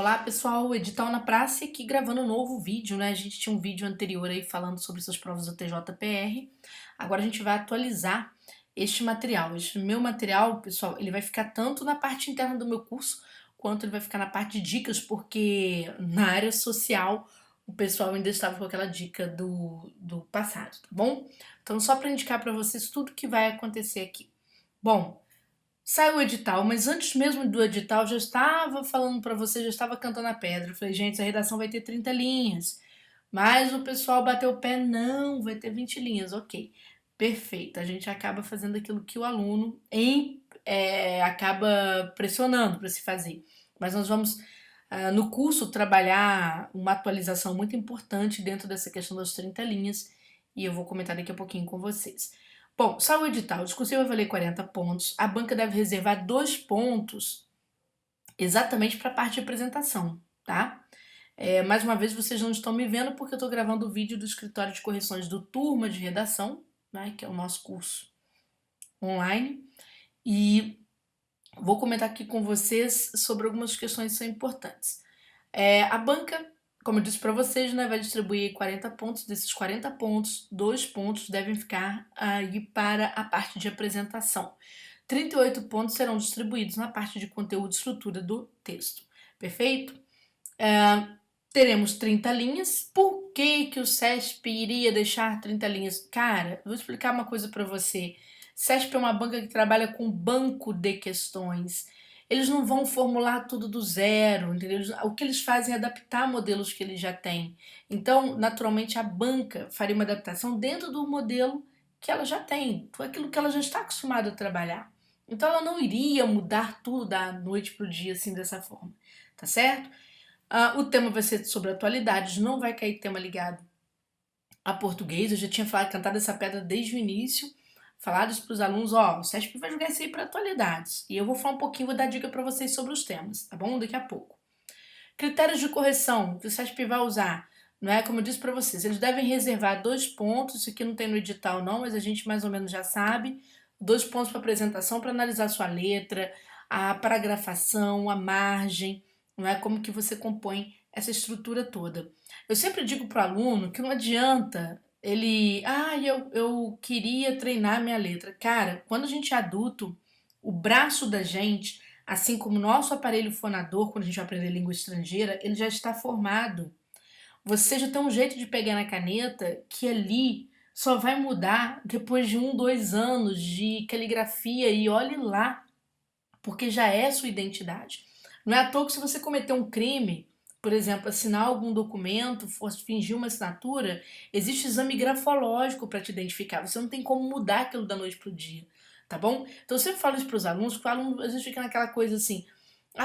Olá pessoal, Edital na Praça e aqui gravando um novo vídeo, né? A gente tinha um vídeo anterior aí falando sobre essas provas do TJPR. Agora a gente vai atualizar este material. Este meu material, pessoal, ele vai ficar tanto na parte interna do meu curso, quanto ele vai ficar na parte de dicas, porque na área social o pessoal ainda estava com aquela dica do passado, tá bom? Então só para indicar para vocês tudo que vai acontecer aqui. Bom, saiu o edital, mas antes mesmo do edital já estava falando para você, já estava cantando a pedra. Eu falei, gente, essa redação vai ter 30 linhas. Mas o pessoal bateu o pé, não, vai ter 20 linhas. Ok, perfeito. A gente acaba fazendo aquilo que o aluno acaba pressionando para se fazer. Mas nós vamos, no curso, trabalhar uma atualização muito importante dentro dessa questão das 30 linhas. E eu vou comentar daqui a pouquinho com vocês. Bom, só o edital. O discursivo vai valer 40 pontos. A banca deve reservar 2 pontos exatamente para a parte de apresentação, tá? Mais uma vez, vocês não estão me vendo porque eu estou gravando o vídeo do escritório de correções do Turma de Redação, né, que é o nosso curso online. E vou comentar aqui com vocês sobre algumas questões que são importantes. A banca, como eu disse para vocês, né, vai distribuir 40 pontos. Desses 40 pontos, 2 pontos devem ficar aí para a parte de apresentação. 38 pontos serão distribuídos na parte de conteúdo e estrutura do texto. Perfeito? Teremos 30 linhas. Por que o CESP iria deixar 30 linhas? Cara, eu vou explicar uma coisa para você. CESP é uma banca que trabalha com banco de questões. Eles não vão formular tudo do zero, entendeu? O que eles fazem é adaptar modelos que eles já têm. Então, naturalmente, a banca faria uma adaptação dentro do modelo que ela já tem, aquilo que ela já está acostumada a trabalhar. Então, ela não iria mudar tudo da noite para o dia assim dessa forma, tá certo? O tema vai ser sobre atualidades, não vai cair tema ligado a português. Eu já tinha cantado essa pedra desde o início, falado isso para os alunos, ó, o CESP vai jogar isso aí para atualidades. E eu vou falar um pouquinho, vou dar dica para vocês sobre os temas, tá bom? Daqui a pouco. Critérios de correção que o CESP vai usar, não é? Como eu disse para vocês, eles devem reservar 2 pontos, isso aqui não tem no edital não, mas a gente mais ou menos já sabe, 2 pontos para apresentação, para analisar sua letra, a paragrafação, a margem, não é? Como que você compõe essa estrutura toda. Eu sempre digo para o aluno que não adianta ele, eu queria treinar minha letra. Cara, quando a gente é adulto, o braço da gente, assim como o nosso aparelho fonador, quando a gente vai aprender língua estrangeira, ele já está formado. Você já tem um jeito de pegar na caneta que ali só vai mudar depois de 1, 2 anos de caligrafia e olhe lá, porque já é sua identidade. Não é à toa que se você cometer um crime, por exemplo, assinar algum documento, for fingir uma assinatura, existe exame grafológico para te identificar. Você não tem como mudar aquilo da noite para o dia, tá bom? Então eu sempre falo isso para os alunos, porque o aluno às vezes fica naquela coisa assim,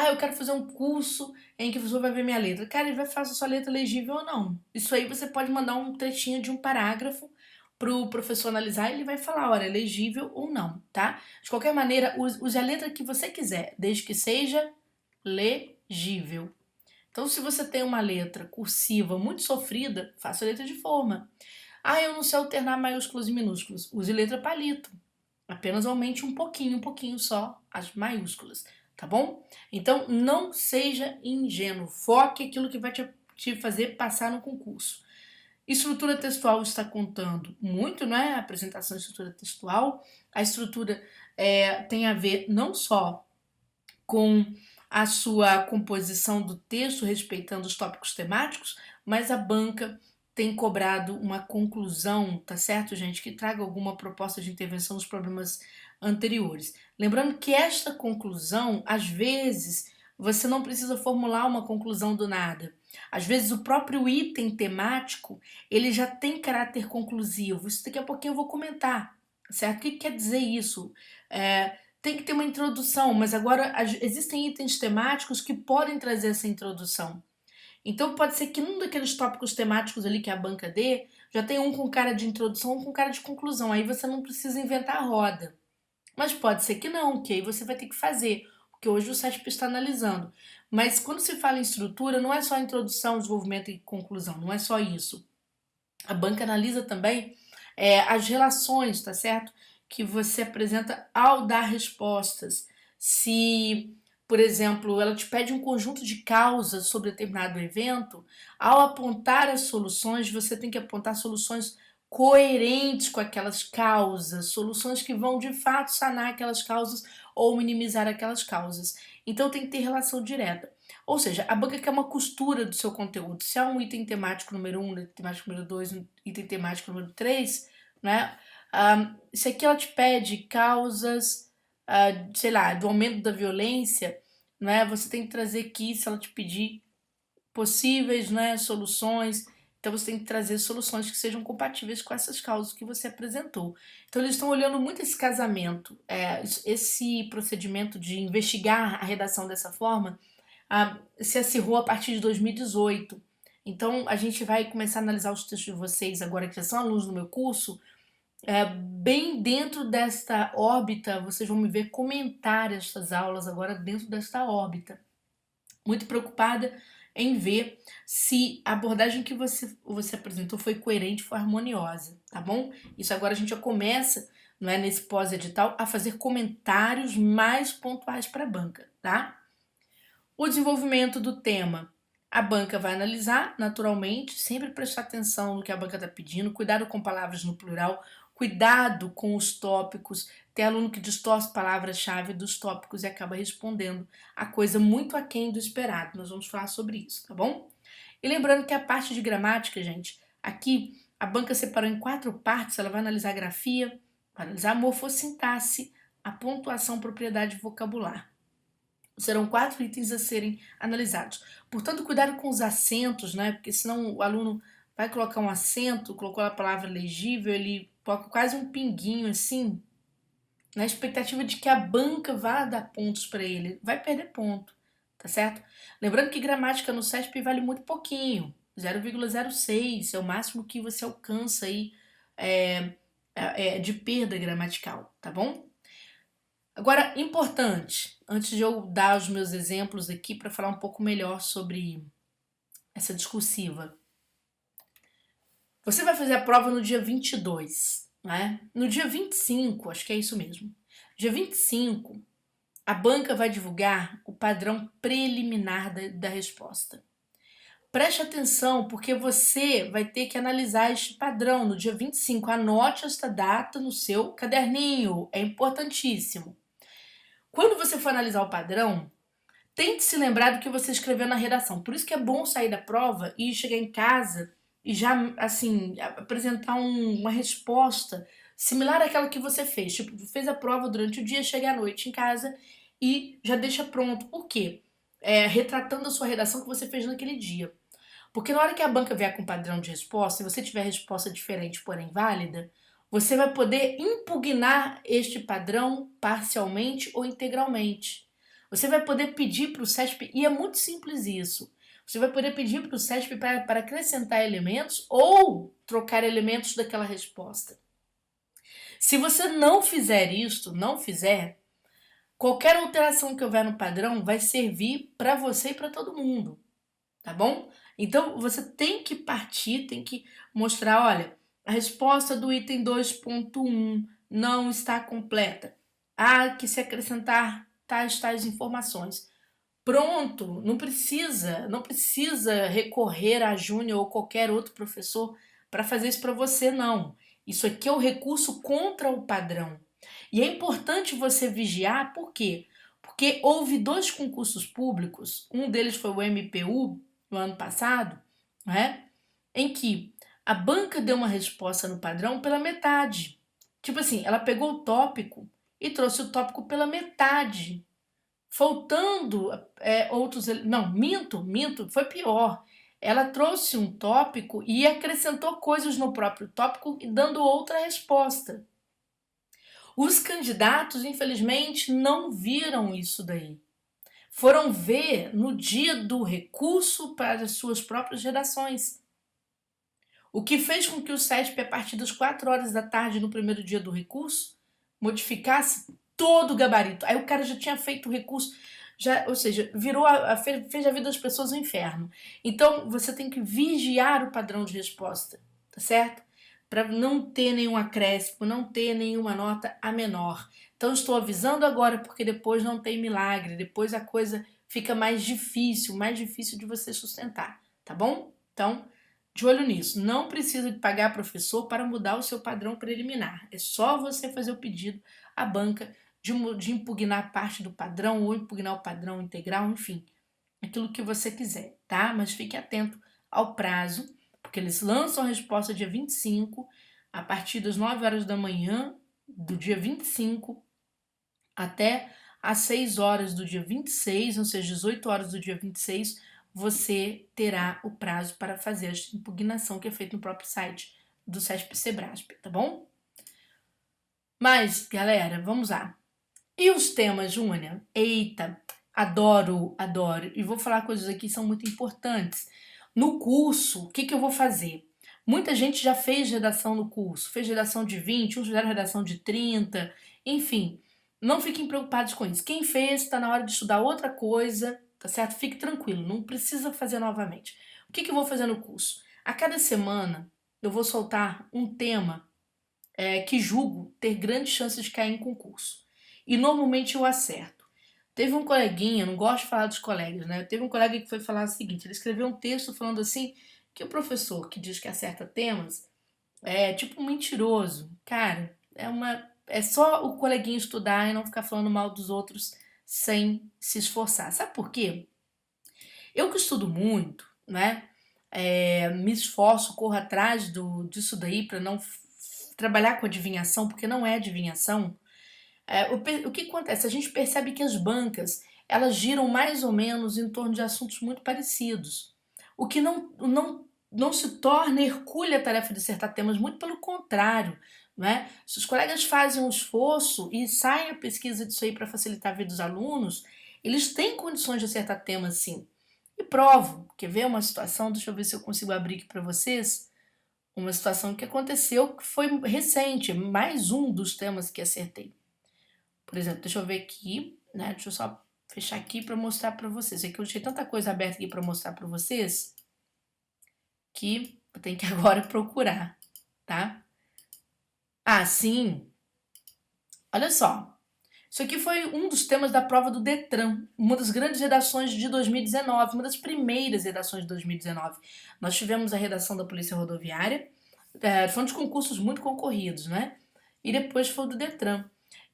eu quero fazer um curso em que o professor vai ver minha letra. Cara, ele vai fazer a sua letra legível ou não. Isso aí você pode mandar um trechinho de um parágrafo pro professor analisar e ele vai falar, olha, é legível ou não, tá? De qualquer maneira, use a letra que você quiser, desde que seja legível. Então, se você tem uma letra cursiva muito sofrida, faça a letra de forma. Eu não sei alternar maiúsculos e minúsculos. Use letra palito. Apenas aumente um pouquinho só as maiúsculas, tá bom? Então, não seja ingênuo. Foque aquilo que vai te fazer passar no concurso. Estrutura textual está contando muito, né? A apresentação de estrutura textual. A estrutura tem a ver não só com a sua composição do texto, respeitando os tópicos temáticos, mas a banca tem cobrado uma conclusão, tá certo, gente, que traga alguma proposta de intervenção nos problemas anteriores. Lembrando que esta conclusão, às vezes, você não precisa formular uma conclusão do nada. Às vezes o próprio item temático, ele já tem caráter conclusivo. Isso daqui a pouquinho eu vou comentar, certo? O que quer dizer isso? Tem que ter uma introdução, mas agora existem itens temáticos que podem trazer essa introdução. Então pode ser que num daqueles tópicos temáticos ali que a banca dê, já tem um com cara de introdução, um com cara de conclusão. Aí você não precisa inventar a roda. Mas pode ser que não, que aí você vai ter que fazer, porque hoje o SESP está analisando. Mas quando se fala em estrutura, não é só introdução, desenvolvimento e conclusão, não é só isso. A banca analisa também as relações, tá certo? Que você apresenta ao dar respostas. Se por exemplo, ela te pede um conjunto de causas sobre determinado evento, ao apontar as soluções, você tem que apontar soluções coerentes com aquelas causas, soluções que vão de fato sanar aquelas causas ou minimizar aquelas causas. Então tem que ter relação direta. Ou seja, a banca quer uma costura do seu conteúdo. Se há um item temático número 1, item temático número 2, um item temático número 3, né? Se aqui ela te pede causas, sei lá, do aumento da violência, né? Você tem que trazer aqui, se ela te pedir possíveis, né, soluções. Então você tem que trazer soluções que sejam compatíveis com essas causas que você apresentou. Então eles estão olhando muito esse casamento, esse procedimento de investigar a redação dessa forma, se acirrou a partir de 2018. Então a gente vai começar a analisar os textos de vocês agora que já são alunos do meu curso, bem dentro desta órbita. Vocês vão me ver comentar estas aulas agora dentro desta órbita. Muito preocupada em ver se a abordagem que você apresentou foi coerente, foi harmoniosa, tá bom? Isso agora a gente já começa, não é, nesse pós-edital, a fazer comentários mais pontuais para a banca, tá? O desenvolvimento do tema. A banca vai analisar, naturalmente, sempre prestar atenção no que a banca está pedindo, cuidado com palavras no plural, cuidado com os tópicos. Tem aluno que distorce palavra-chave dos tópicos e acaba respondendo a coisa muito aquém do esperado. Nós vamos falar sobre isso, tá bom? E lembrando que a parte de gramática, gente, aqui a banca separou em 4 partes. Ela vai analisar a grafia, vai analisar a morfossintaxe, a pontuação, propriedade e vocabular. Serão 4 itens a serem analisados. Portanto, cuidado com os acentos, né? Porque senão o aluno vai colocar um acento, colocou a palavra legível, ele coloca quase um pinguinho assim, na expectativa de que a banca vá dar pontos para ele. Vai perder ponto, tá certo? Lembrando que gramática no CESP vale muito pouquinho, 0,06 é o máximo que você alcança aí de perda gramatical, tá bom? Agora, importante, antes de eu dar os meus exemplos aqui para falar um pouco melhor sobre essa discursiva. Você vai fazer a prova no dia 22, né? No dia 25, acho que é isso mesmo. Dia 25, a banca vai divulgar o padrão preliminar da resposta. Preste atenção, porque você vai ter que analisar este padrão no dia 25. Anote esta data no seu caderninho, é importantíssimo. Quando você for analisar o padrão, tente se lembrar do que você escreveu na redação. Por isso que é bom sair da prova e chegar em casa e já, assim, apresentar uma resposta similar àquela que você fez. Tipo, fez a prova durante o dia, chega à noite em casa e já deixa pronto. Por quê? Retratando a sua redação que você fez naquele dia. Porque na hora que a banca vier com padrão de resposta, se você tiver resposta diferente, porém válida, você vai poder impugnar este padrão parcialmente ou integralmente. Você vai poder pedir para o CESP, e é muito simples isso, você vai poder pedir para o CESP para acrescentar elementos ou trocar elementos daquela resposta. Se você não fizer isto, qualquer alteração que houver no padrão vai servir para você e para todo mundo, tá bom? Então você tem que partir, tem que mostrar, olha, a resposta do item 2.1 não está completa. Há que se acrescentar tais informações. Pronto, não precisa recorrer a Júnior ou qualquer outro professor para fazer isso para você, não. Isso aqui é o recurso contra o padrão. E é importante você vigiar, por quê? Porque houve 2 concursos públicos, um deles foi o MPU, no ano passado, né, em que a banca deu uma resposta no padrão pela metade. Tipo assim, ela pegou o tópico e trouxe o tópico pela metade, faltando outros... Não, minto, foi pior. Ela trouxe um tópico e acrescentou coisas no próprio tópico e dando outra resposta. Os candidatos, infelizmente, não viram isso daí. Foram ver no dia do recurso para as suas próprias redações. O que fez com que o CESP, a partir das 4 horas da tarde, no primeiro dia do recurso, modificasse todo o gabarito. Aí o cara já tinha feito o recurso, ou seja, fez a vida das pessoas um inferno. Então, você tem que vigiar o padrão de resposta, tá certo? para não ter nenhum acréscimo, não ter nenhuma nota a menor. Então estou avisando agora porque depois não tem milagre, depois a coisa fica mais difícil de você sustentar, tá bom? Então, de olho nisso, não precisa de pagar professor para mudar o seu padrão preliminar. É só você fazer o pedido à banca de impugnar parte do padrão ou impugnar o padrão integral, enfim, aquilo que você quiser, tá? Mas fique atento ao prazo, porque eles lançam a resposta dia 25, a partir das 9 horas da manhã do dia 25 até às 6 horas do dia 26, ou seja, 18 horas do dia 26, você terá o prazo para fazer a impugnação que é feita no próprio site do CESP-Sebrasp, tá bom? Mas, galera, vamos lá. E os temas, Júnior? Eita, adoro. E vou falar coisas aqui que são muito importantes. No curso, o que eu vou fazer? Muita gente já fez redação no curso, fez redação de 20, uns fizeram redação de 30, enfim. Não fiquem preocupados com isso. Quem fez, está na hora de estudar outra coisa, tá certo? Fique tranquilo, não precisa fazer novamente. O que eu vou fazer no curso? A cada semana eu vou soltar um tema que julgo ter grandes chances de cair em concurso. E normalmente eu acerto. Teve um coleguinha, não gosto de falar dos colegas, né? Teve um colega que foi falar o seguinte: ele escreveu um texto falando assim que o professor que diz que acerta temas é tipo um mentiroso. Cara, é só o coleguinha estudar e não ficar falando mal dos outros sem se esforçar. Sabe por quê? Eu que estudo muito, né? Me esforço, corro atrás disso daí para não trabalhar com adivinhação, porque não é adivinhação. O que acontece? A gente percebe que as bancas elas giram mais ou menos em torno de assuntos muito parecidos. O que não se torna hercúlea a tarefa de acertar temas, muito pelo contrário. Né? Se os colegas fazem um esforço e saem a pesquisa disso aí para facilitar a vida dos alunos, eles têm condições de acertar temas sim. E provo. Quer ver uma situação? Deixa eu ver se eu consigo abrir aqui para vocês. Uma situação que aconteceu que foi recente, mais um dos temas que acertei. Por exemplo, deixa eu ver aqui, né? Deixa eu só fechar aqui para mostrar para vocês. É que eu deixei tanta coisa aberta aqui para mostrar para vocês que eu tenho que agora procurar, tá? Ah, sim. Olha só. Isso aqui foi um dos temas da prova do Detran, uma das grandes redações de 2019, uma das primeiras redações de 2019. Nós tivemos a redação da Polícia Rodoviária, foram de concursos muito concorridos, né? E depois foi o do Detran.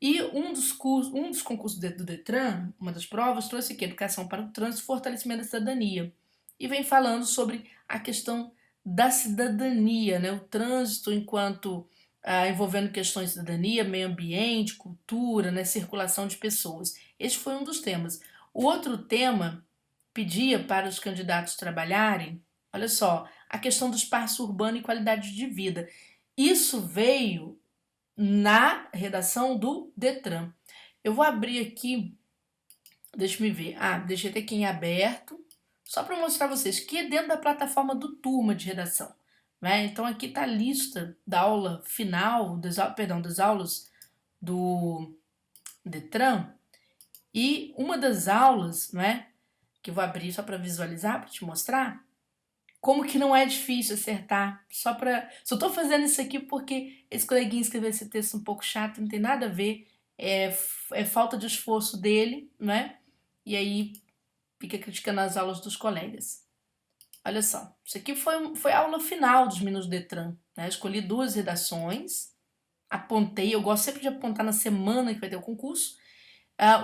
E um dos concursos do Detran, uma das provas, trouxe aqui Educação para o Trânsito e Fortalecimento da Cidadania. E vem falando sobre a questão da cidadania, né? O trânsito enquanto envolvendo questões de cidadania, meio ambiente, cultura, né? Circulação de pessoas. Este foi um dos temas. O outro tema pedia para os candidatos trabalharem, olha só, a questão do espaço urbano e qualidade de vida. Isso veio na redação do Detran. Eu vou abrir aqui, deixa me ver. Deixa eu aqui em aberto, só para mostrar a vocês que é dentro da plataforma do Turma de Redação. Né? Então aqui está a lista da aula final, das aulas do Detran. E uma das aulas, né, que eu vou abrir só para visualizar, para te mostrar, como que não é difícil acertar. Só tô fazendo isso aqui porque esse coleguinha escreveu esse texto um pouco chato, não tem nada a ver. É falta de esforço dele, né? E aí fica criticando as aulas dos colegas. Olha só, isso aqui foi a aula final dos Meninos do Detran. Né? Escolhi 2 redações, apontei, eu gosto sempre de apontar na semana que vai ter o concurso.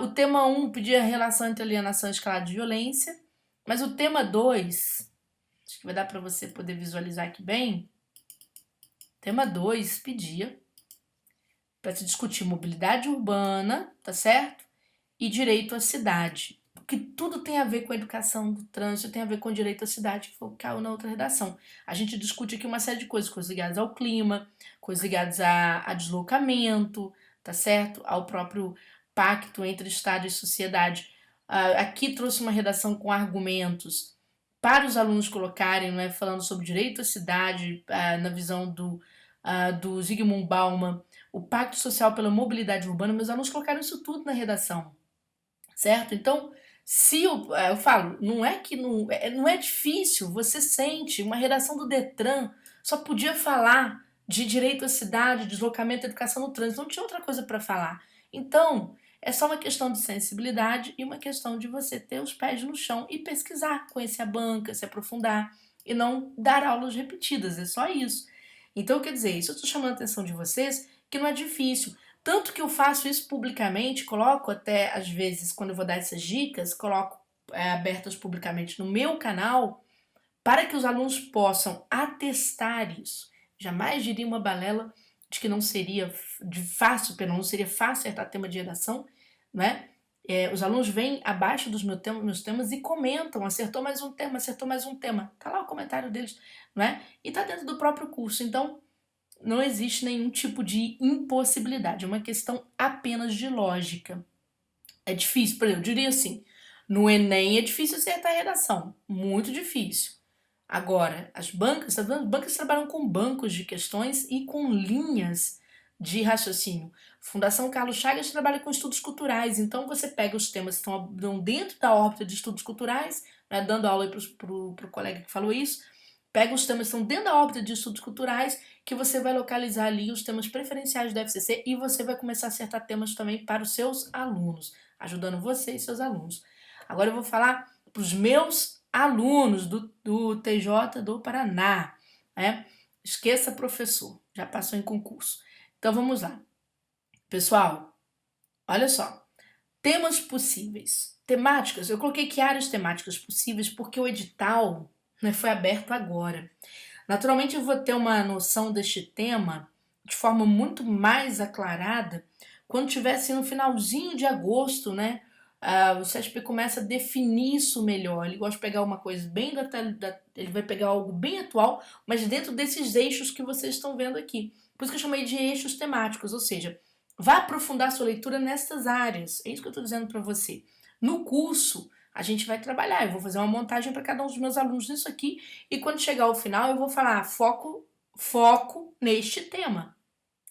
O tema 1 pedia a relação entre alienação e escalada de violência, mas o tema 2, acho que vai dar para você poder visualizar aqui bem. Tema 2 pedia para se discutir mobilidade urbana, tá certo? E direito à cidade. Porque tudo tem a ver com a educação do trânsito, tem a ver com o direito à cidade, que foi o que caiu na outra redação. A gente discute aqui uma série de coisas ligadas ao clima, coisas ligadas a deslocamento, tá certo? Ao próprio pacto entre Estado e sociedade. Aqui trouxe uma redação com argumentos para os alunos colocarem, né, falando sobre direito à cidade, na visão do Zygmunt Bauman, o Pacto Social pela Mobilidade Urbana. Meus alunos colocaram isso tudo na redação, certo? Então, se eu falo, não é que não é difícil, você sente, uma redação do Detran só podia falar de direito à cidade, deslocamento, educação no trânsito, não tinha outra coisa para falar. Então, é só uma questão de sensibilidade e uma questão de você ter os pés no chão e pesquisar, conhecer a banca, se aprofundar e não dar aulas repetidas, é só isso. Então, quer dizer, isso eu estou chamando a atenção de vocês, que não é difícil. Tanto que eu faço isso publicamente, coloco até, às vezes, quando eu vou dar essas dicas, coloco abertas publicamente no meu canal, para que os alunos possam atestar isso. Jamais diria uma balela de que não seria de fácil, pelo menos seria fácil acertar tema de redação, né? Os alunos vêm abaixo dos meus temas e comentam, acertou mais um tema, acertou mais um tema. Tá lá o comentário deles, né? E tá dentro do próprio curso. Então, não existe nenhum tipo de impossibilidade, é uma questão apenas de lógica. É difícil, por exemplo, eu diria assim, no Enem é difícil acertar a redação, muito difícil. Agora, as bancas, as bancas trabalham com bancos de questões e com linhas de raciocínio. Fundação Carlos Chagas trabalha com estudos culturais, então você pega os temas que estão dentro da órbita de estudos culturais, né, dando aula para o colega que falou isso, pega os temas que estão dentro da órbita de estudos culturais, que você vai localizar ali os temas preferenciais do FCC e você vai começar a acertar temas também para os seus alunos, ajudando você e seus alunos. Agora eu vou falar para os meus alunos do TJ do Paraná, né? Esqueça professor, já passou em concurso. Então vamos lá. Pessoal, olha só. Temas possíveis. Temáticas, eu coloquei que áreas temáticas possíveis porque o edital, né, foi aberto agora. Naturalmente eu vou ter uma noção deste tema de forma muito mais aclarada quando estiver assim, no finalzinho de agosto, né? O CESP começa a definir isso melhor. Ele gosta de pegar uma coisa bem ele vai pegar algo bem atual, mas dentro desses eixos que vocês estão vendo aqui. Por isso que eu chamei de eixos temáticos, ou seja, vá aprofundar sua leitura nessas áreas. É isso que eu estou dizendo para você. No curso, a gente vai trabalhar. Eu vou fazer uma montagem para cada um dos meus alunos nisso aqui. E quando chegar ao final, eu vou falar foco neste tema.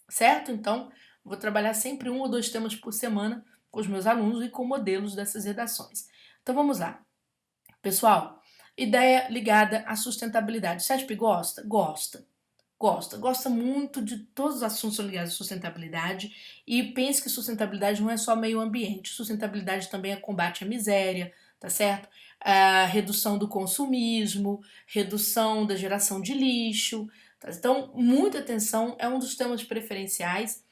Certo? Então, vou trabalhar sempre 1 ou 2 temas por semana com os meus alunos e com modelos dessas redações. Então, vamos lá. Pessoal, ideia ligada à sustentabilidade. O CESP gosta? Gosta. Gosta muito de todos os assuntos ligados à sustentabilidade e pense que sustentabilidade não é só meio ambiente, sustentabilidade também é combate à miséria, tá certo? A redução do consumismo, redução da geração de lixo, tá? Então, muita atenção, é um dos temas preferenciais,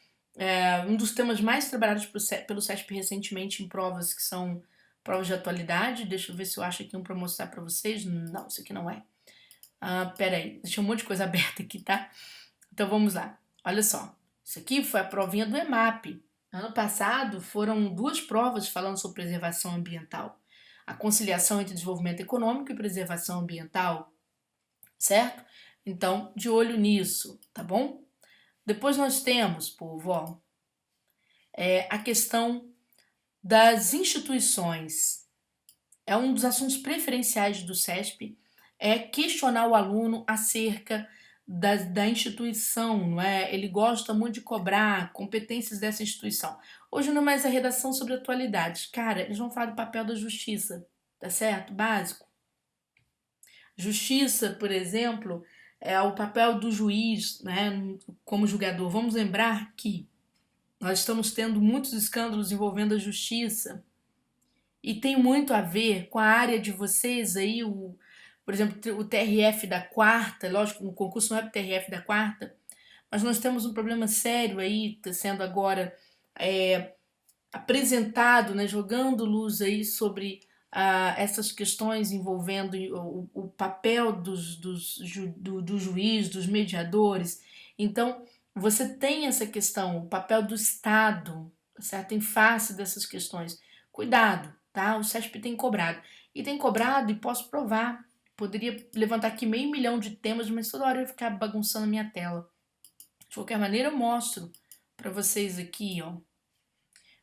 um dos temas mais trabalhados pelo CESP recentemente em provas que são provas de atualidade. Deixa eu ver se eu acho aqui um para mostrar para vocês. Não, isso aqui não é. Peraí, deixa um monte de coisa aberta aqui, tá? Então vamos lá. Olha só. Isso aqui foi a provinha do EMAP. Ano passado foram 2 provas falando sobre preservação ambiental. A conciliação entre desenvolvimento econômico e preservação ambiental, certo? Então, de olho nisso, tá bom? Depois nós temos, povo, ó, a questão das instituições. É um dos assuntos preferenciais do CESP, é questionar o aluno acerca da instituição, não é? Ele gosta muito de cobrar competências dessa instituição. Hoje não é mais a redação sobre atualidades. Cara, eles vão falar do papel da justiça, tá certo? Básico. Justiça, por exemplo, é o papel do juiz, né, como julgador. Vamos lembrar que nós estamos tendo muitos escândalos envolvendo a justiça e tem muito a ver com a área de vocês aí, por exemplo, o TRF da quarta, lógico, o concurso não é o TRF da quarta, mas nós temos um problema sério aí, tá sendo agora apresentado, né, jogando luz aí sobre essas questões envolvendo o papel do juiz, dos mediadores. Então, você tem essa questão, o papel do Estado, certo? Em face dessas questões. Cuidado, tá? O CESP tem cobrado. E tem cobrado e posso provar. Poderia levantar aqui 500 mil de temas, mas toda hora eu ia ficar bagunçando a minha tela. De qualquer maneira, eu mostro para vocês aqui, ó.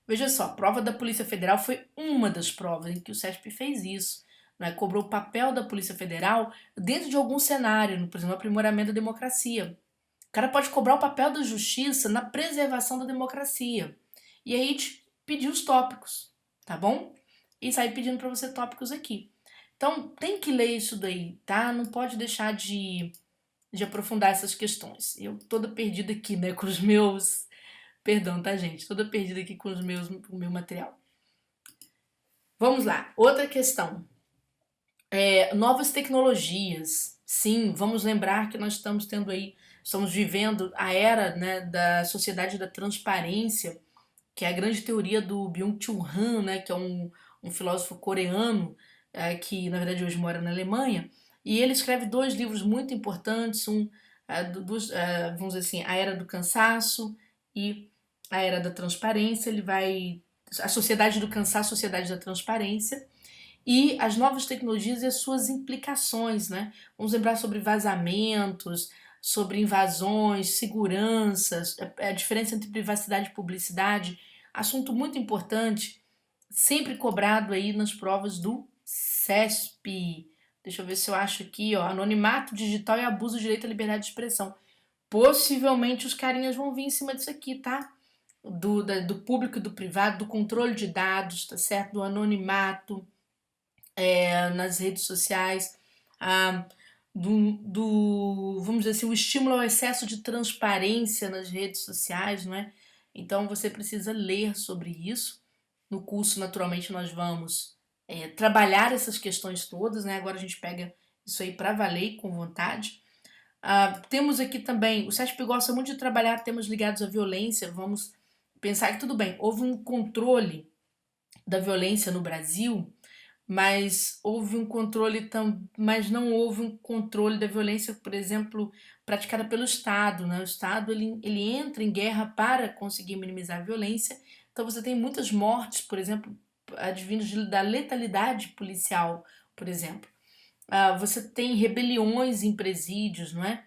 Veja só, a prova da Polícia Federal foi uma das provas em que o CESP fez isso. Né? Cobrou o papel da Polícia Federal dentro de algum cenário, por exemplo, aprimoramento da democracia. O cara pode cobrar o papel da justiça na preservação da democracia. E aí te pedir os tópicos, tá bom? E sair pedindo para você tópicos aqui. Então, tem que ler isso daí, tá? Não pode deixar de de aprofundar essas questões. Eu toda perdida aqui, né, com os meus... Perdão, tá, gente? Toda perdida aqui com o meu material. Vamos lá. Outra questão. Novas tecnologias. Sim, vamos lembrar que nós estamos vivendo a era, né, da sociedade da transparência, que é a grande teoria do Byung-Chul Han, né, que é um filósofo coreano, que na verdade hoje mora na Alemanha, e ele escreve dois livros muito importantes, vamos dizer assim, A Era do Cansaço e A Era da Transparência. Ele vai... A Sociedade do Cansaço, a Sociedade da Transparência, e as novas tecnologias e as suas implicações, né? Vamos lembrar sobre vazamentos, sobre invasões, seguranças, a diferença entre privacidade e publicidade, assunto muito importante, sempre cobrado aí nas provas do CESP. Deixa eu ver se eu acho aqui, ó, anonimato digital e abuso do direito à liberdade de expressão. Possivelmente os carinhas vão vir em cima disso aqui, tá? Do público e do privado, do controle de dados, tá certo? Do anonimato, nas redes sociais, a, vamos dizer assim, o estímulo ao excesso de transparência nas redes sociais, não é? Então você precisa ler sobre isso. No curso, naturalmente, nós vamos trabalhar essas questões todas, né? Agora a gente pega isso aí para valer e com vontade. Temos aqui também, o SESP gosta muito de trabalhar temas ligados à violência. Vamos pensar que tudo bem, houve um controle da violência no Brasil, mas houve um controle mas não houve um controle da violência, por exemplo, praticada pelo Estado, né? O Estado ele entra em guerra para conseguir minimizar a violência. Então você tem muitas mortes, por exemplo, advindas da letalidade policial, por exemplo. Você tem rebeliões em presídios, não é?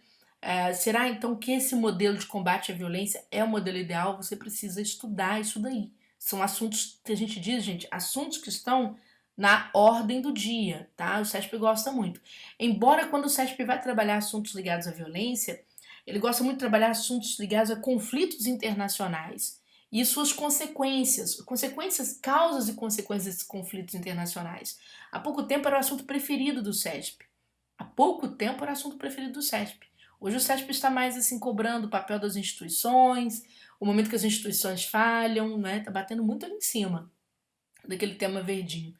Será então que esse modelo de combate à violência é o modelo ideal? Você precisa estudar isso daí. São assuntos que a gente diz, gente, assuntos que estão na ordem do dia, tá? O CESP gosta muito. Embora quando o CESP vai trabalhar assuntos ligados à violência, ele gosta muito de trabalhar assuntos ligados a conflitos internacionais e suas consequências, causas e consequências desses conflitos internacionais. Há pouco tempo era o assunto preferido do CESP. Há pouco tempo era o assunto preferido do CESP. Hoje o CESP está mais assim cobrando o papel das instituições, o momento que as instituições falham, né? Tá batendo muito ali em cima daquele tema verdinho.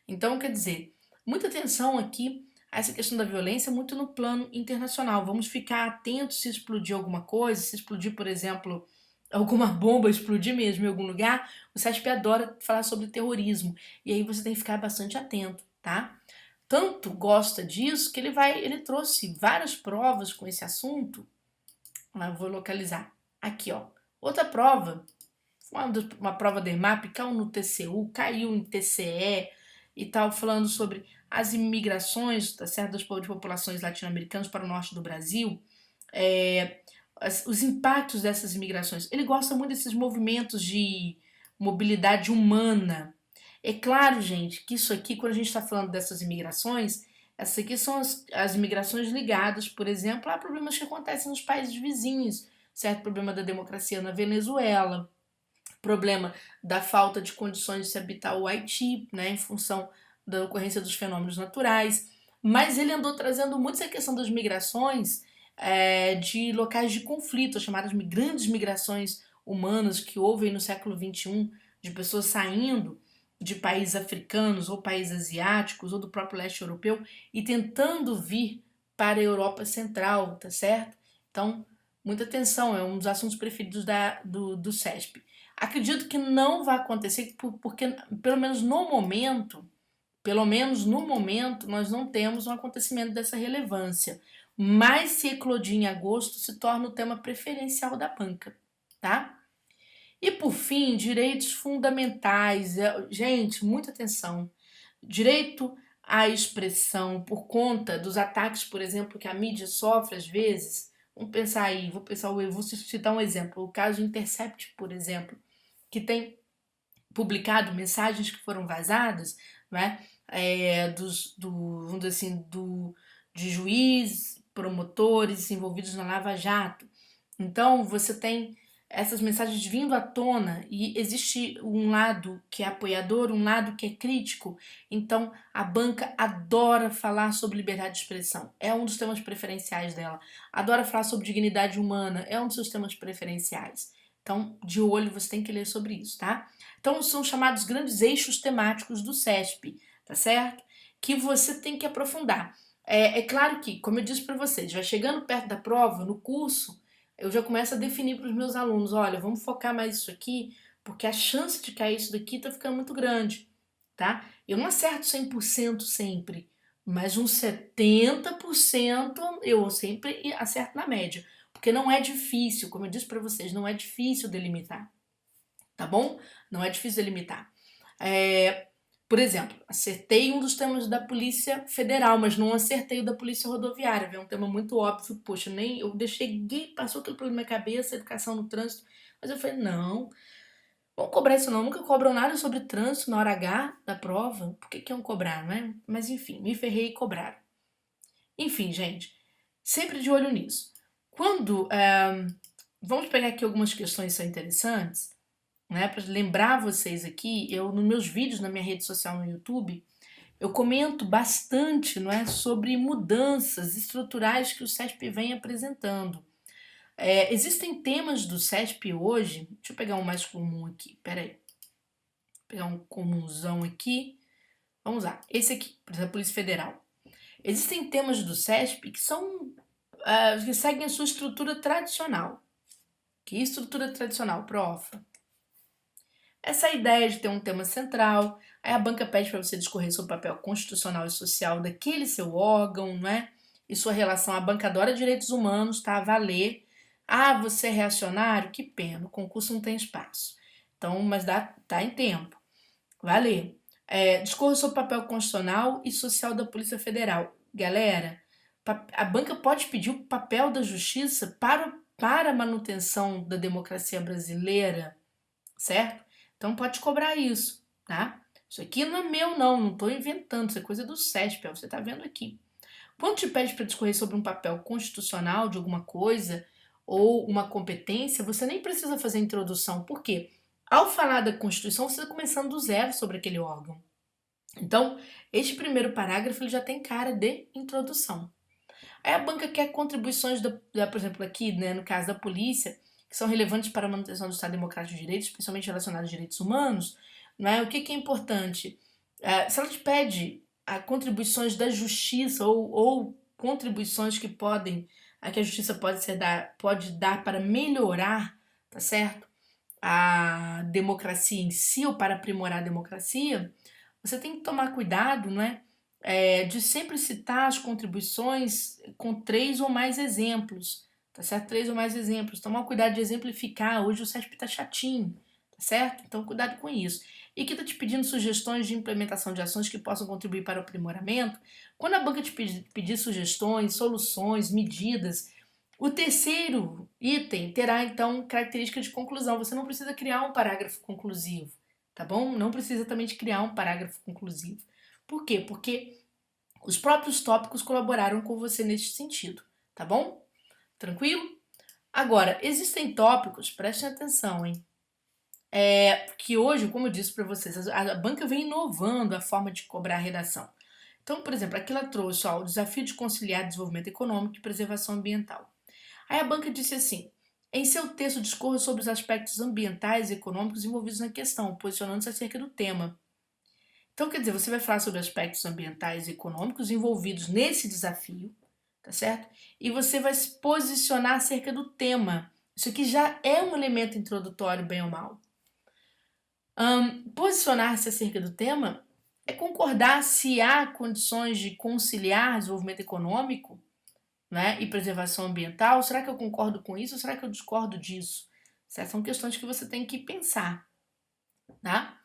Então, quer dizer, muita atenção aqui a essa questão da violência muito no plano internacional. Vamos ficar atentos se explodir alguma coisa, se explodir, por exemplo, alguma bomba explodir mesmo em algum lugar. O CESP adora falar sobre terrorismo e aí você tem que ficar bastante atento, tá? Tanto gosta disso que ele trouxe várias provas com esse assunto. Eu vou localizar aqui, ó. Outra prova, uma prova da EMAP, caiu no TCU, caiu em TCE e tal, falando sobre as imigrações, tá certo, de populações latino-americanas para o norte do Brasil, os impactos dessas imigrações. Ele gosta muito desses movimentos de mobilidade humana. É claro, gente, que isso aqui, quando a gente está falando dessas imigrações, essas aqui são as imigrações ligadas, por exemplo, a problemas que acontecem nos países vizinhos, certo? Problema da democracia na Venezuela, problema da falta de condições de se habitar o Haiti, né, em função da ocorrência dos fenômenos naturais. Mas ele andou trazendo muito essa questão das migrações de locais de conflito, as chamadas grandes migrações humanas que houve no século XXI, de pessoas saindo de países africanos ou países asiáticos ou do próprio leste europeu e tentando vir para a Europa Central, tá certo? Então, muita atenção, é um dos assuntos preferidos do CESP. Acredito que não vai acontecer porque, pelo menos no momento, nós não temos um acontecimento dessa relevância. Mas se eclodir em agosto, se torna o tema preferencial da banca, tá? E por fim, direitos fundamentais. Gente, muita atenção. Direito à expressão por conta dos ataques, por exemplo, que a mídia sofre às vezes. Vamos pensar aí, vou citar um exemplo. O caso Intercept, por exemplo, que tem publicado mensagens que foram vazadas, né, vamos dizer assim, de juízes, promotores envolvidos na Lava Jato. Então, você tem essas mensagens vindo à tona e existe um lado que é apoiador, um lado que é crítico. Então, a banca adora falar sobre liberdade de expressão, é um dos temas preferenciais dela. Adora falar sobre dignidade humana, é um dos seus temas preferenciais. Então, de olho, você tem que ler sobre isso, tá? Então, são chamados grandes eixos temáticos do CESP, tá certo? Que você tem que aprofundar. É claro que, como eu disse para vocês, vai chegando perto da prova, no curso, eu já começo a definir para os meus alunos, olha, vamos focar mais isso aqui, porque a chance de cair isso daqui está ficando muito grande, tá? Eu não acerto 100% sempre, mas uns 70% eu sempre acerto na média, porque não é difícil, como eu disse para vocês, não é difícil delimitar, tá bom? Não é difícil delimitar. Por exemplo, acertei um dos temas da Polícia Federal, mas não acertei o da Polícia Rodoviária. É um tema muito óbvio, poxa, nem eu deixei, passou aquilo pela minha cabeça, educação no trânsito, mas eu falei, não, vamos cobrar isso não, nunca cobram nada sobre trânsito na hora H da prova, por que que iam cobrar, não é? Mas enfim, me ferrei e cobraram. Enfim, gente, sempre de olho nisso. Quando, vamos pegar aqui algumas questões que são interessantes, né, para lembrar vocês aqui, eu nos meus vídeos na minha rede social no YouTube, eu comento bastante, não é, sobre mudanças estruturais que o CESP vem apresentando. Existem temas do CESP hoje, deixa eu pegar um mais comum aqui, peraí, vou pegar um comunzão aqui, vamos lá, esse aqui, por exemplo, Polícia Federal. Existem temas do CESP que são, que seguem a sua estrutura tradicional. Que estrutura tradicional, profa? Essa ideia de ter um tema central, aí a banca pede para você discorrer sobre o papel constitucional e social daquele seu órgão, não é? E sua relação. A banca adora direitos humanos, tá? A valer. Ah, você é reacionário? Que pena, o concurso não tem espaço. Então, mas tá em tempo. Valer. Discorra sobre o papel constitucional e social da Polícia Federal. Galera, a banca pode pedir o papel da justiça para a manutenção da democracia brasileira, certo? Então pode cobrar isso, tá? Isso aqui não é meu, não estou inventando, isso é coisa do CESP, você está vendo aqui. Quando te pede para discorrer sobre um papel constitucional de alguma coisa ou uma competência, você nem precisa fazer introdução, por quê? Ao falar da Constituição, você está começando do zero sobre aquele órgão. Então, este primeiro parágrafo ele já tem cara de introdução. Aí a banca quer contribuições, por exemplo, aqui, né, no caso da polícia, que são relevantes para a manutenção do Estado Democrático de Direitos, especialmente relacionados aos direitos humanos. Não é? O que é importante? Se ela te pede contribuições da justiça ou contribuições que que a justiça pode dar para melhorar, tá certo? A democracia em si ou para aprimorar a democracia, você tem que tomar cuidado, não é? De sempre citar as contribuições com 3 ou mais exemplos, tá certo? 3 ou mais exemplos. Tomar cuidado de exemplificar. Hoje o CESP tá chatinho, tá certo? Então cuidado com isso. E que tá te pedindo sugestões de implementação de ações que possam contribuir para o aprimoramento. Quando a banca te pedir sugestões, soluções, medidas, o terceiro item terá então característica de conclusão. Você não precisa criar um parágrafo conclusivo, tá bom? Não precisa também de criar um parágrafo conclusivo. Por quê? Porque os próprios tópicos colaboraram com você neste sentido, tá bom? Tranquilo? Agora, existem tópicos, prestem atenção, hein? Que hoje, como eu disse para vocês, a banca vem inovando a forma de cobrar a redação. Então, por exemplo, aqui ela trouxe o desafio de conciliar desenvolvimento econômico e preservação ambiental. Aí a banca disse assim: em seu texto discorra sobre os aspectos ambientais e econômicos envolvidos na questão, posicionando-se acerca do tema. Então, quer dizer, você vai falar sobre aspectos ambientais e econômicos envolvidos nesse desafio, tá certo? E você vai se posicionar acerca do tema. Isso aqui já é um elemento introdutório, bem ou mal. Posicionar-se acerca do tema é concordar se há condições de conciliar desenvolvimento econômico, né, e preservação ambiental. Será que eu concordo com isso ou será que eu discordo disso? Certo? São questões que você tem que pensar, tá?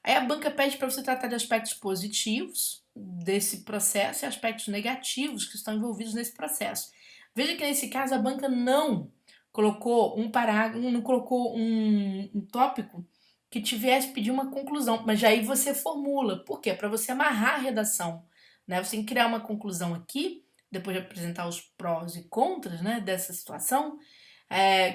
Aí a banca pede para você tratar de aspectos positivos desse processo e aspectos negativos que estão envolvidos nesse processo. Veja que nesse caso a banca não colocou um parágrafo, não colocou um tópico que tivesse pedir uma conclusão, mas já aí você formula. Por quê? Para você amarrar a redação, né? Você tem que criar uma conclusão aqui, depois de apresentar os prós e contras, né, dessa situação.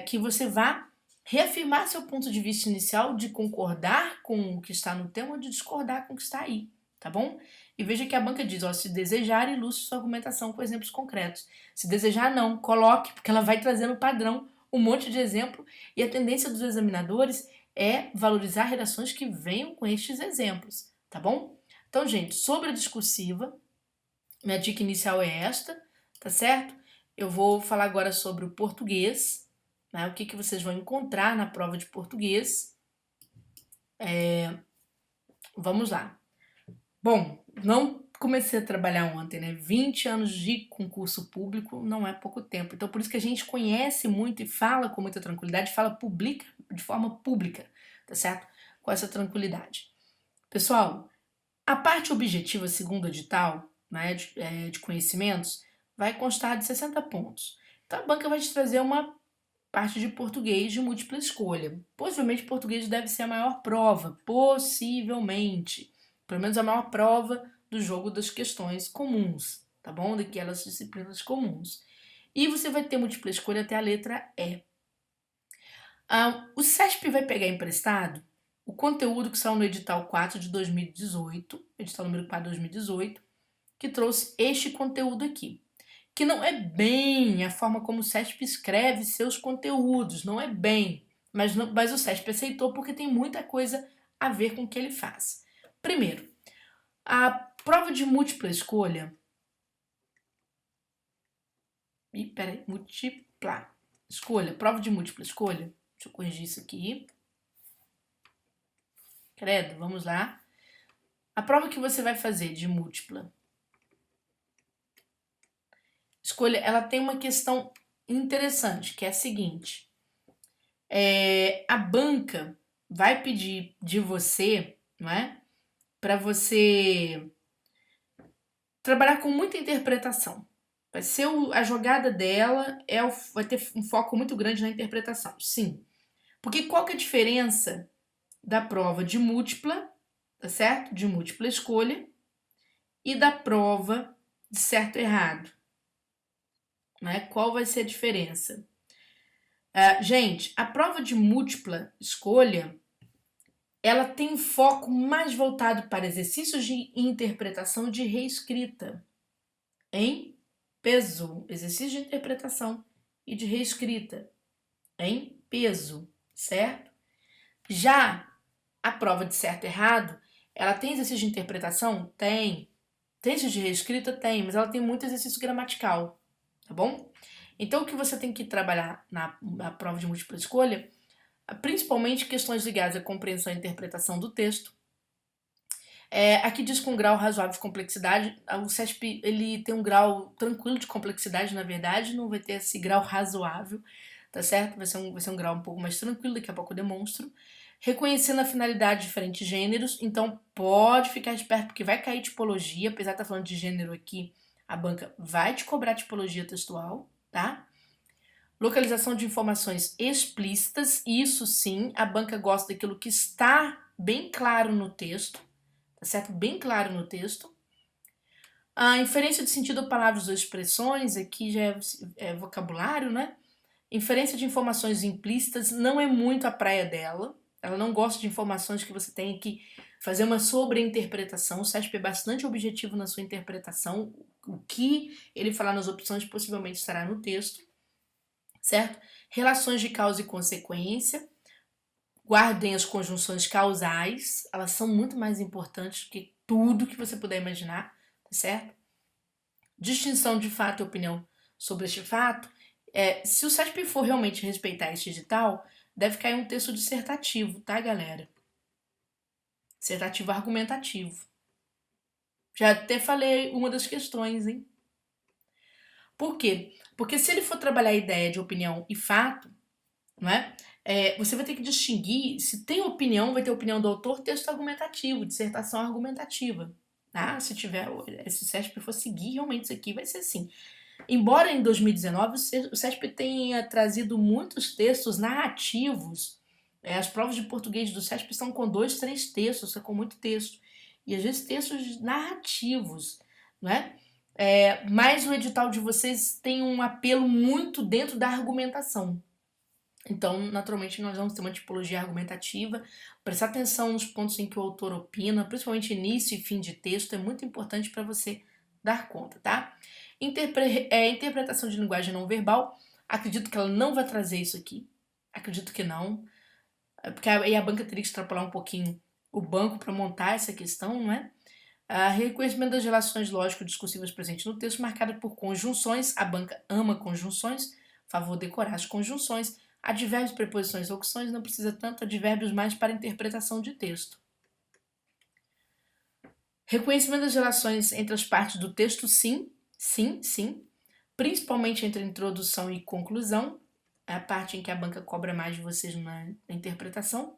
que você vá reafirmar seu ponto de vista inicial de concordar com o que está no tema ou de discordar com o que está aí, tá bom? E veja que a banca diz, ó, se desejar, ilustre sua argumentação com exemplos concretos. Se desejar, não, coloque, porque ela vai trazendo padrão, um monte de exemplo, e a tendência dos examinadores é valorizar redações que venham com estes exemplos, tá bom? Então, gente, sobre a discursiva, minha dica inicial é esta, tá certo? Eu vou falar agora sobre o português, né? O que vocês vão encontrar na prova de português. Vamos lá. Bom, não comecei a trabalhar ontem, né? 20 anos de concurso público não é pouco tempo. Então, por isso que a gente conhece muito e fala com muita tranquilidade, fala publica de forma pública, tá certo? Com essa tranquilidade. Pessoal, a parte objetiva, segundo o edital, né, de conhecimentos, vai constar de 60 pontos. Então, a banca vai te trazer uma parte de português de múltipla escolha. Possivelmente, português deve ser a maior prova. Possivelmente. Pelo menos a maior prova do jogo das questões comuns, tá bom? Daquelas disciplinas comuns. E você vai ter múltipla escolha até a letra E. O SESP vai pegar emprestado o conteúdo que saiu no edital 4 de 2018, edital número 4 de 2018, que trouxe este conteúdo aqui. Que não é bem a forma como o SESP escreve seus conteúdos, não é bem. Mas o SESP aceitou porque tem muita coisa a ver com o que ele faz. Primeiro, a prova de múltipla escolha. Múltipla escolha, prova de múltipla escolha. Deixa eu corrigir isso aqui. Credo, vamos lá. A prova que você vai fazer de múltipla escolha, ela tem uma questão interessante, que é a seguinte. A banca vai pedir de você, não é? Para você trabalhar com muita interpretação. Vai ser a jogada dela, vai ter um foco muito grande na interpretação, sim. Porque qual que é a diferença da prova de múltipla, tá certo? De múltipla escolha, e da prova de certo e errado? Né? Qual vai ser a diferença? Gente, a prova de múltipla escolha, ela tem um foco mais voltado para exercícios de interpretação e de reescrita. Em peso. Exercício de interpretação e de reescrita. Em peso, certo? Já a prova de certo e errado, ela tem exercício de interpretação? Tem. Tem exercício de reescrita? Tem, mas ela tem muito exercício gramatical, tá bom? Então, o que você tem que trabalhar na prova de múltipla escolha, principalmente questões ligadas à compreensão e interpretação do texto. Aqui diz com grau razoável de complexidade. O SESP ele tem um grau tranquilo de complexidade, na verdade, não vai ter esse grau razoável, tá certo? Vai ser um grau um pouco mais tranquilo, daqui a pouco eu demonstro. Reconhecendo a finalidade de diferentes gêneros, então pode ficar esperto, porque vai cair tipologia, apesar de estar falando de gênero aqui, a banca vai te cobrar tipologia textual, tá? Localização de informações explícitas, isso sim, a banca gosta daquilo que está bem claro no texto, tá certo? Bem claro no texto. A inferência de sentido de palavras ou expressões, aqui já é vocabulário, né? Inferência de informações implícitas não é muito a praia dela. Ela não gosta de informações que você tem que fazer uma sobreinterpretação. O SESP é bastante objetivo na sua interpretação. O que ele falar nas opções possivelmente estará no texto, certo? Relações de causa e consequência. Guardem as conjunções causais. Elas são muito mais importantes do que tudo que você puder imaginar, tá certo? Distinção de fato e opinião sobre este fato. Se o SESP for realmente respeitar este edital, deve cair um texto dissertativo, tá, galera? Dissertativo argumentativo. Já até falei uma das questões, hein? Por quê? Porque se ele for trabalhar a ideia de opinião e fato, não é? Você vai ter que distinguir, se tem opinião, vai ter opinião do autor, texto argumentativo, dissertação argumentativa. Tá? Se o SESP for seguir realmente isso aqui, vai ser assim. Embora em 2019 o SESP tenha trazido muitos textos narrativos, as provas de português do SESP estão com 2, 3 textos, com muito texto. E às vezes textos narrativos, né? Mas o edital de vocês tem um apelo muito dentro da argumentação, Então, naturalmente, nós vamos ter uma tipologia argumentativa, prestar atenção nos pontos em que o autor opina, principalmente início e fim de texto, é muito importante para você dar conta, tá? Interpretação de linguagem não verbal, acredito que ela não vai trazer isso aqui, acredito que não, porque aí a banca teria que extrapolar um pouquinho o banco para montar essa questão, não é? Reconhecimento das relações lógico-discursivas presentes no texto, marcada por conjunções, a banca ama conjunções, favor decorar as conjunções, advérbios, preposições, locuções, não precisa tanto, advérbios mais para interpretação de texto. Reconhecimento das relações entre as partes do texto, sim, sim, sim, principalmente entre introdução e conclusão, é a parte em que a banca cobra mais de vocês na interpretação.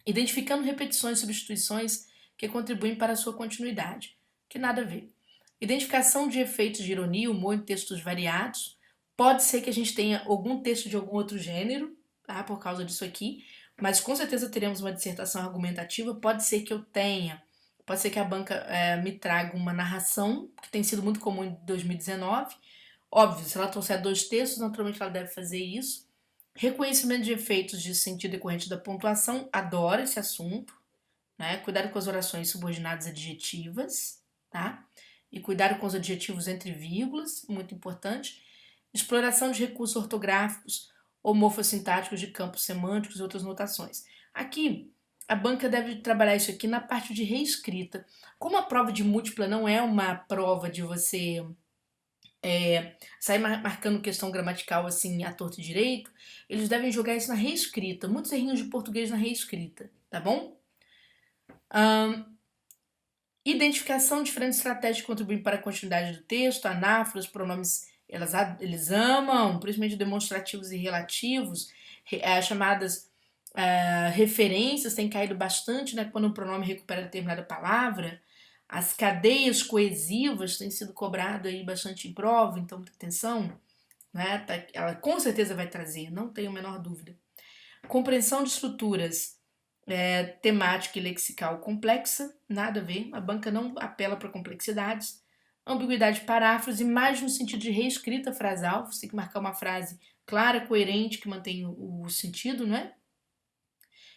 Identificando repetições e substituições que contribuem para a sua continuidade, que nada a ver. Identificação de efeitos de ironia, humor em textos variados. Pode ser que a gente tenha algum texto de algum outro gênero, tá? Por causa disso aqui, mas com certeza teremos uma dissertação argumentativa. Pode ser que eu tenha, pode ser que a banca me traga uma narração, que tem sido muito comum em 2019. Óbvio, se ela trouxer 2 textos, naturalmente ela deve fazer isso. Reconhecimento de efeitos de sentido decorrente da pontuação, adoro esse assunto, né? Cuidado com as orações subordinadas adjetivas, tá? E cuidado com os adjetivos entre vírgulas, muito importante. Exploração de recursos ortográficos ou morfossintáticos de campos semânticos e outras notações. Aqui, a banca deve trabalhar isso aqui na parte de reescrita. Como a prova de múltipla não é uma prova de você sair marcando questão gramatical assim à torto e direito, eles devem jogar isso na reescrita. Muitos errinhos de português na reescrita, tá bom? Identificação de diferentes estratégias que contribuem para a continuidade do texto, anáforas, pronomes, eles amam, principalmente demonstrativos e relativos, chamadas referências, tem caído bastante, né, quando o pronome recupera determinada palavra. As cadeias coesivas têm sido cobrado aí bastante em prova, então muita atenção, né? Ela com certeza vai trazer, não tenho a menor dúvida. Compreensão de estruturas temática e lexical complexa, nada a ver, a banca não apela para complexidades. Ambiguidade de paráfrase, mais no sentido de reescrita frasal, você tem que marcar uma frase clara, coerente, que mantém o sentido, não é?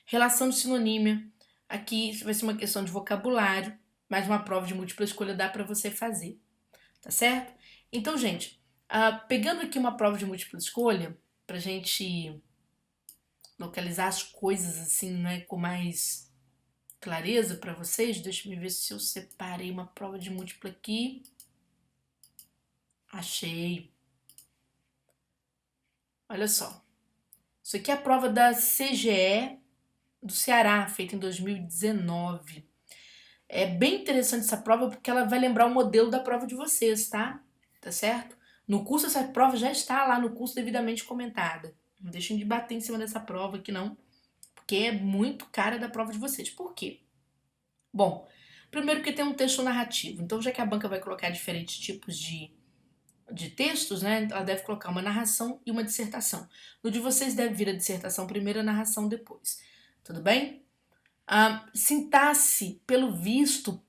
Relação de sinonímia, aqui vai ser uma questão de vocabulário, mas uma prova de múltipla escolha dá para você fazer, tá certo? Então, gente, pegando aqui uma prova de múltipla escolha, pra gente localizar as coisas assim, né, com mais clareza para vocês, deixa eu ver se eu separei uma prova de múltipla aqui. Achei. Olha só. Isso aqui é a prova da CGE do Ceará, feita em 2019. É bem interessante essa prova porque ela vai lembrar o modelo da prova de vocês, tá? Tá certo? No curso, essa prova já está lá no curso devidamente comentada. Não deixem de bater em cima dessa prova aqui, não. Porque é muito cara da prova de vocês. Por quê? Bom, primeiro que tem um texto narrativo. Então, já que a banca vai colocar diferentes tipos de textos, né? Ela deve colocar uma narração e uma dissertação. No de vocês deve vir a dissertação primeiro, a narração depois. Tudo bem? Sintaxe, pelo visto,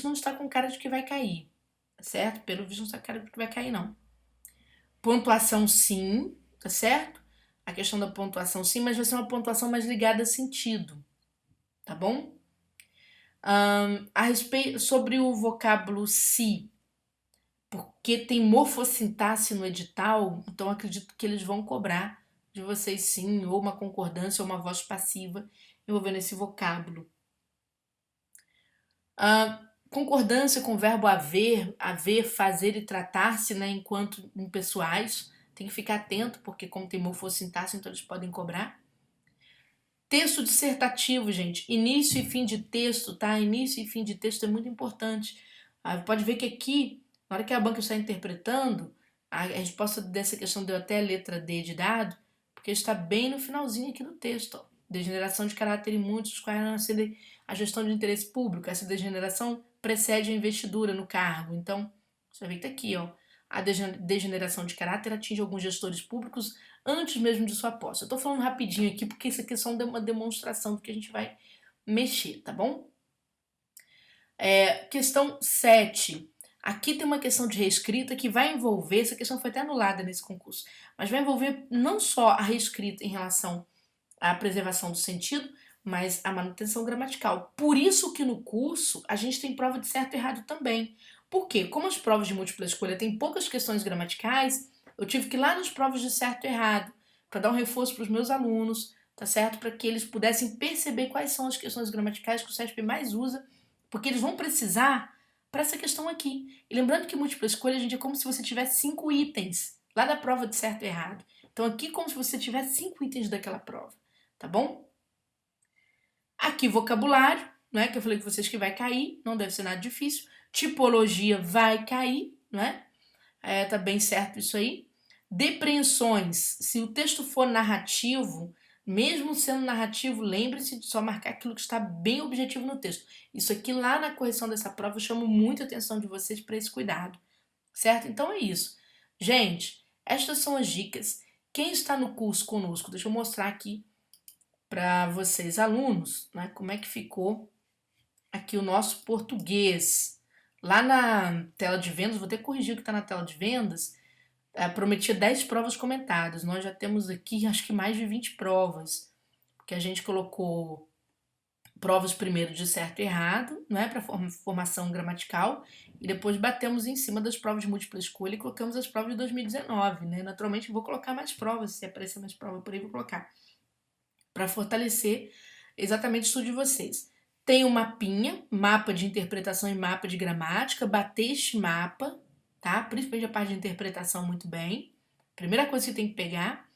não está com cara de que vai cair. Certo? Pelo visto não está com cara de que vai cair, não. Pontuação, sim, tá certo? A questão da pontuação, sim, mas vai ser uma pontuação mais ligada a sentido. Tá bom? A respeito sobre o vocábulo se, porque tem morfossintaxe no edital, então acredito que eles vão cobrar de vocês sim, ou uma concordância ou uma voz passiva envolvendo esse vocábulo. Concordância com o verbo haver, fazer e tratar-se, né, enquanto impessoais. Tem que ficar atento, porque como tem morfossintaxe, então eles podem cobrar. Texto dissertativo, gente. Início e fim de texto, tá? Início e fim de texto é muito importante. Pode ver que aqui, na hora que a banca está interpretando, a resposta dessa questão deu até a letra D de dado, porque está bem no finalzinho aqui do texto. Ó. Degeneração de caráter em muitos, quais a gestão de interesse público. Essa degeneração precede a investidura no cargo. Então, você vai ver que tá aqui, ó. A degeneração de caráter atinge alguns gestores públicos antes mesmo de sua posse. Eu tô falando rapidinho aqui porque isso aqui é só uma demonstração do que a gente vai mexer, tá bom? Questão 7. Aqui tem uma questão de reescrita que vai envolver, essa questão foi até anulada nesse concurso, mas vai envolver não só a reescrita em relação à preservação do sentido, mas a manutenção gramatical. Por isso que no curso a gente tem prova de certo e errado também. Por quê? Como as provas de múltipla escolha têm poucas questões gramaticais, eu tive que ir lá nas provas de certo e errado para dar um reforço para os meus alunos, tá certo? Para que eles pudessem perceber quais são as questões gramaticais que o CESP mais usa, porque eles vão precisar para essa questão aqui. E lembrando que múltipla escolha, gente, é como se você tivesse 5 itens lá da prova de certo e errado. Então aqui é como se você tivesse 5 itens daquela prova, tá bom? Aqui vocabulário, né, que eu falei com vocês que vai cair, não deve ser nada difícil. Tipologia vai cair, né? Tá bem certo isso aí. Depreensões, se o texto for narrativo, mesmo sendo narrativo, lembre-se de só marcar aquilo que está bem objetivo no texto. Isso aqui lá na correção dessa prova eu chamo muito a atenção de vocês para esse cuidado, certo? Então é isso. Gente, estas são as dicas. Quem está no curso conosco, deixa eu mostrar aqui para vocês, alunos, né, como é que ficou aqui o nosso português. Lá na tela de vendas, vou até corrigir o que está na tela de vendas, prometia 10 provas comentadas. Nós já temos aqui, acho que mais de 20 provas, porque a gente colocou provas primeiro de certo e errado, né, para formação gramatical, e depois batemos em cima das provas de múltipla escolha e colocamos as provas de 2019, né? Naturalmente vou colocar mais provas, se aparecer mais prova por aí vou colocar, para fortalecer exatamente o estudo de vocês. Tem um mapinha, mapa de interpretação e mapa de gramática, bater este mapa, tá? Principalmente a parte de interpretação muito bem. Primeira coisa que tem que pegar,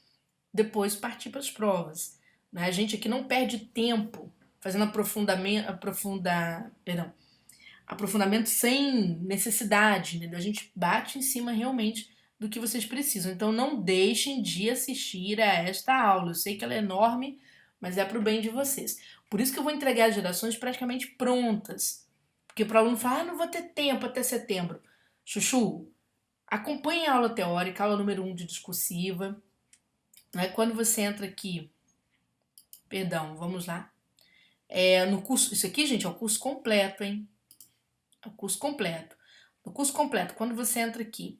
depois partir para as provas. Né? A gente aqui não perde tempo fazendo aprofundamento sem necessidade, né? A gente bate em cima realmente do que vocês precisam. Então não deixem de assistir a esta aula. Eu sei que ela é enorme, mas é para o bem de vocês. Por isso que eu vou entregar as redações praticamente prontas. Porque para o aluno falar, não vou ter tempo até setembro. Chuchu, acompanhe a aula teórica, aula número 1 de discursiva. Né? Quando você entra aqui, vamos lá. No curso, isso aqui, gente, é o curso completo, hein? É o curso completo. No curso completo, quando você entra aqui,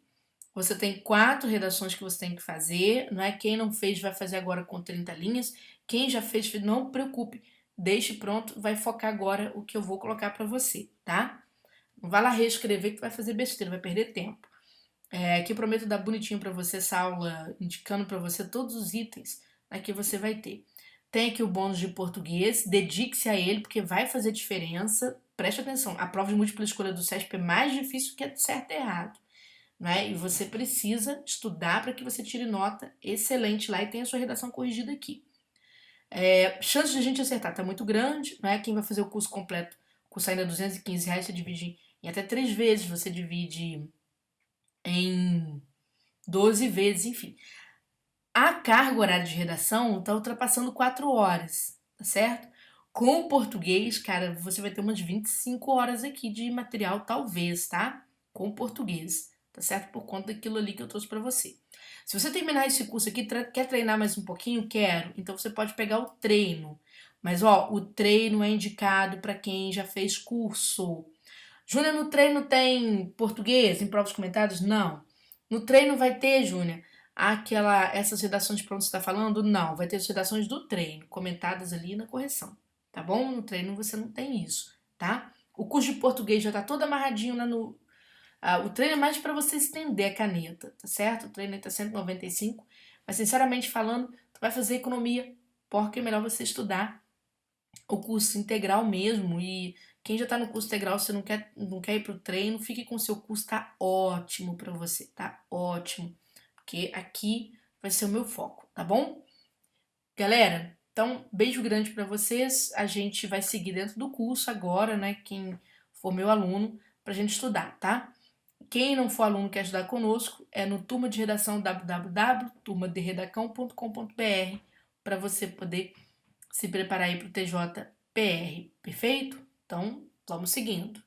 você tem 4 redações que você tem que fazer, não é? Quem não fez vai fazer agora com 30 linhas. Quem já fez, não preocupe, deixe pronto, vai focar agora o que eu vou colocar para você, tá? Não vai lá reescrever que vai fazer besteira, vai perder tempo. Aqui eu prometo dar bonitinho para você essa aula, indicando para você todos os itens, né, que você vai ter. Tem aqui o bônus de português, dedique-se a ele, porque vai fazer diferença. Preste atenção, a prova de múltipla escolha do CESP é mais difícil que a de certo e errado. Né? E você precisa estudar para que você tire nota excelente lá e tenha a sua redação corrigida aqui. Chance de a gente acertar está muito grande, né? Quem vai fazer o curso completo, o curso ainda é R$215, você divide em até 3 vezes, você divide em 12 vezes, enfim. A carga horária de redação está ultrapassando 4 horas, tá certo? Com o português, cara, você vai ter umas 25 horas aqui de material, talvez, tá? Com o português, tá certo? Por conta daquilo ali que eu trouxe para você. Se você terminar esse curso aqui, quer treinar mais um pouquinho? Quero. Então você pode pegar o treino. Mas, ó, o treino é indicado para quem já fez curso. Júnior, no treino tem português em provas comentadas? Não. No treino vai ter, Júnior, essas redações prontas que você está falando? Não. Vai ter as redações do treino, comentadas ali na correção. Tá bom? No treino você não tem isso, tá? O curso de português já tá todo amarradinho lá no. O treino é mais para você estender a caneta, tá certo? O treino aí tá 195. Mas, sinceramente falando, tu vai fazer economia, porque é melhor você estudar o curso integral mesmo. E quem já tá no curso integral, você não quer ir pro treino, fique com o seu curso, tá ótimo para você, tá ótimo. Porque aqui vai ser o meu foco, tá bom? Galera, então, beijo grande para vocês. A gente vai seguir dentro do curso agora, né? Quem for meu aluno, pra gente estudar, tá? Quem não for aluno e quer estudar conosco, é no Turma de Redação www.turmaderedacão.com.br para você poder se preparar aí para o TJPR, perfeito? Então, vamos seguindo.